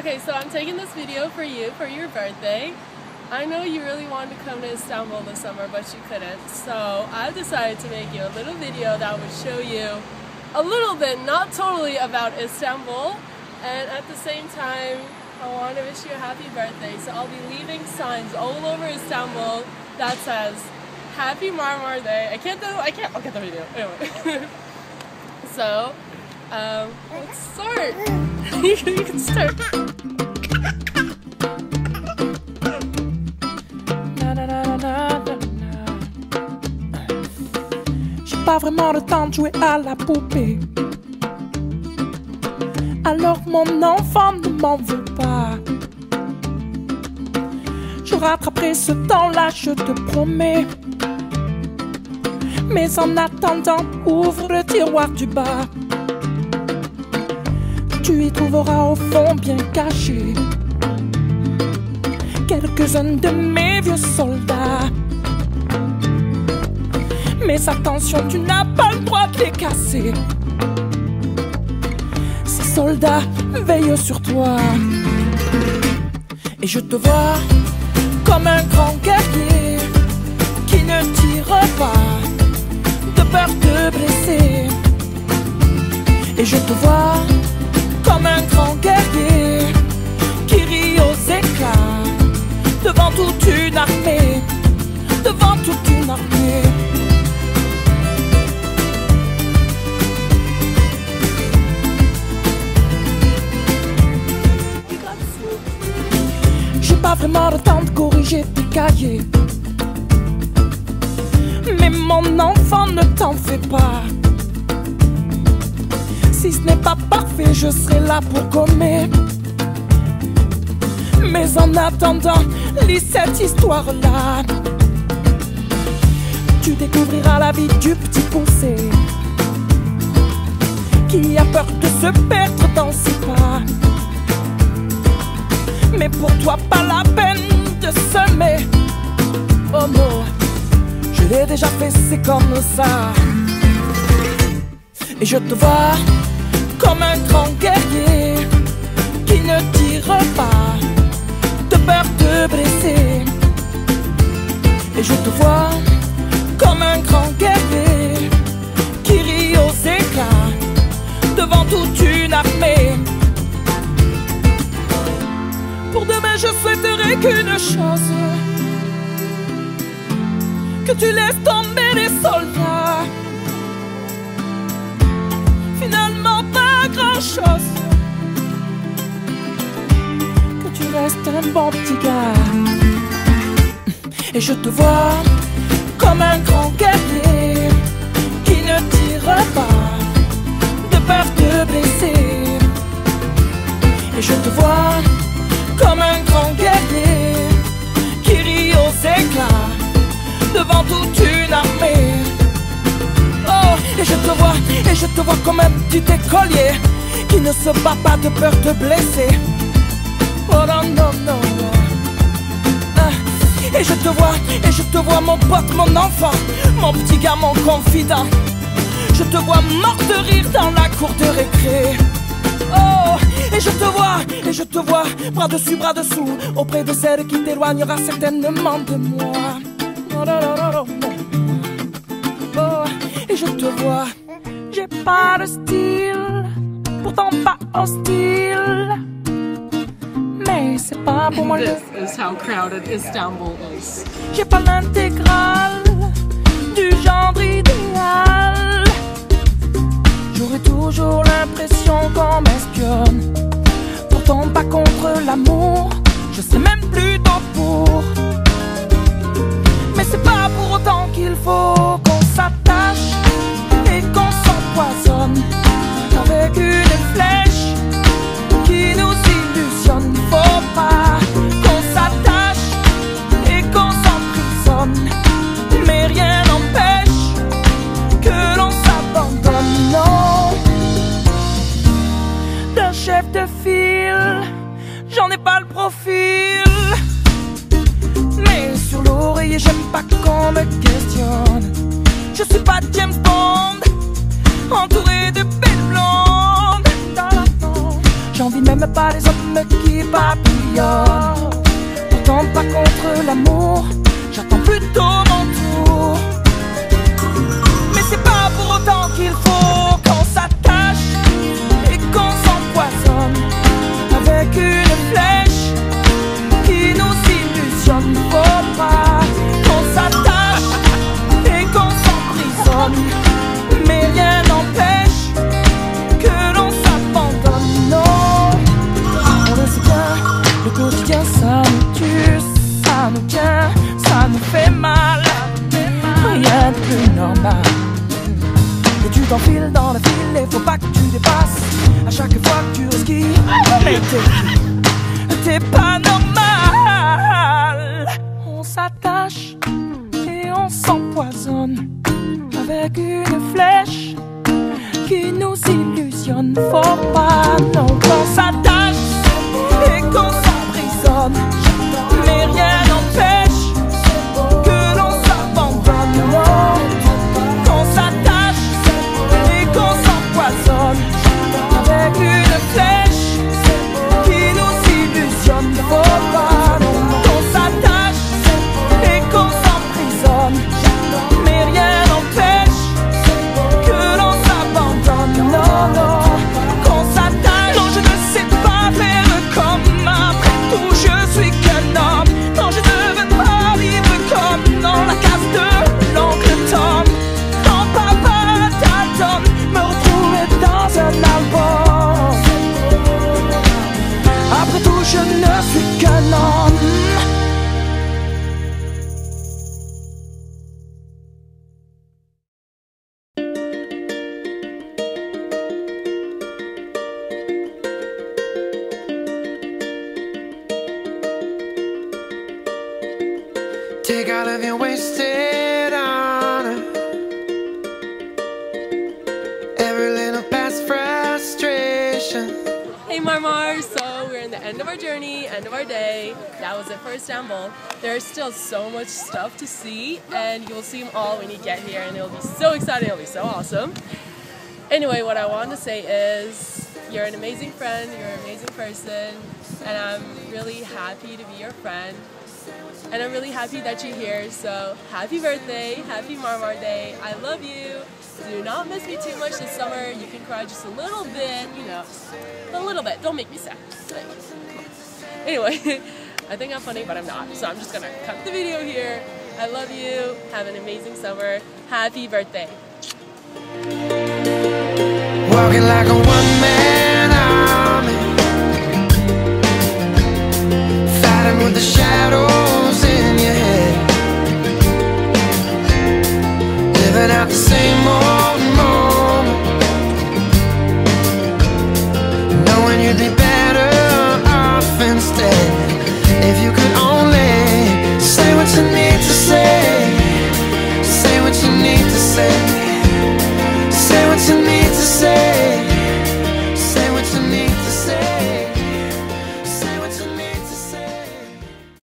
Okay, so I'm taking this video for you for your birthday. I know you really wanted to come to Istanbul this summer, but you couldn't. So I decided to make you a little video that would show you a little bit, not totally, about Istanbul. And at the same time, I want to wish you a happy birthday. So I'll be leaving signs all over Istanbul that says Happy Marmara Day. I'll get the video. Anyway. So, let's start. You can start. J'ai pas vraiment le temps de jouer à la poupée. Alors mon enfant ne m'en veut pas. Je rattraperai ce temps-là, je te promets. Mais en attendant, ouvre le tiroir du bas. Tu y trouveras au fond bien caché quelques-uns de mes vieux soldats. Mais attention, tu n'as pas le droit de les casser. Ces soldats veillent sur toi. Et je te vois comme un grand guerrier qui ne tire pas de peur de blesser. Et je te vois comme un grand guerrier qui rit aux éclats devant toute une armée, devant toute une armée. J'ai pas vraiment le temps de corriger tes cahiers, mais mon enfant, ne t'en fais pas. Si ce n'est pas parfait, je serai là pour gommer. Mais en attendant, lis cette histoire-là. Tu découvriras la vie du petit poussé qui a peur de se perdre dans ses pas. Mais pour toi, pas la peine de semer. Oh non, je l'ai déjà fait, c'est comme ça. Et je te vois comme un grand guerrier qui ne tire pas de peur de blesser. Et je te vois comme un grand guerrier qui rit aux éclats devant toute une armée. Pour demain, je souhaiterais qu'une chose, que tu laisses tomber les soldats. Finalement, pas grand-chose, que tu restes un bon petit gars. Et je te vois comme un grand guerrier qui ne tire pas de peur de blesser. Et je te vois comme un grand guerrier qui rit aux éclats devant toute une armée. Oh, et je te vois comme un petit écolier qui ne se bat pas de peur de blesser. Oh non, non, non, non. Et je te vois mon pote, mon enfant, mon petit gars, mon confident. Je te vois mort de rire dans la cour de récré. Oh, et je te vois, bras dessus, bras dessous, auprès de celle qui t'éloignera certainement de moi. Oh, non, non, non, non. Oh, et je te vois, j'ai pas de style, pourtant pas hostile. Mais c'est pas pour moi. This is how crowded Istanbul is. J'ai pas l'intégrale du genre idéal. J'aurais toujours l'impression qu'on m'espionne. Pourtant pas contre l'amour, je sais même plutôt pour. Mais c'est pas pour autant qu'il faut qu'on s'attache et qu'on s'empoisonne avec une flèche qui nous illusionne. Faut pas qu'on s'attache et qu'on s'emprisonne, mais rien n'empêche que l'on s'abandonne. Non, d'un chef de file, j'en ai pas le profil. Mais sur l'oreiller, j'aime pas qu'on me questionne. Je suis pas James Bond, entouré de belles blondes. J'en J'envie même pas les hommes qui papillonnent. Pourtant pas contre l'amour, j'attends plutôt mon tour. Mais c'est pas pour autant qu'il faut qu'on s'attache et qu'on s'empoisonne avec une flèche qui nous illusionne. Faut pas qu'on s'attache et qu'on s'emprisonne, mais rien n'empêche que l'on s'abandonne. Non, on le sait bien, le quotidien ça nous tue, ça nous tient, ça nous fait mal. Rien de plus normal. Et tu t'enfiles dans la file et faut pas que tu dépasses à chaque fois que tu risques. Mais t'es pas normal. On s'attache et on s'empoisonne avec une flèche qui nous illusionne. Faut pas non qu'on s'attache et qu'on s'emprisonne, mais rien n'empêche que l'on s'abandonne. Non, qu'on s'attache et qu'on s'empoisonne avec une flèche qui nous illusionne. Faut pas qu'on s'attache et qu'on s'emprisonne, mais rien n'empêche que l'on s'abandonne. Non, non, qu'on s'attache. Non, je ne sais pas faire comme après tout, je suis qu'un homme. Non, je ne veux pas vivre comme dans la case de l'oncle Tom. Quand papa t'attend, me retrouver dans un album. Après tout, je ne suis qu'un homme. Take all of your wasted honor, every little past frustration. Hey Marmar, so we're in the end of our journey, end of our day. That was it for Istanbul. There's still so much stuff to see, and you'll see them all when you get here, and it'll be so exciting, it'll be so awesome. Anyway, what I want to say is, you're an amazing friend, you're an amazing person, and I'm really happy to be your friend. And I'm really happy that you're here, so happy birthday, happy Marmar Day, I love you. Do not miss me too much this summer. You can cry just a little bit, you know, a little bit, don't make me sad. Anyway, I think I'm funny, but I'm not, so I'm just gonna cut the video here. I love you, have an amazing summer, happy birthday. Walking like a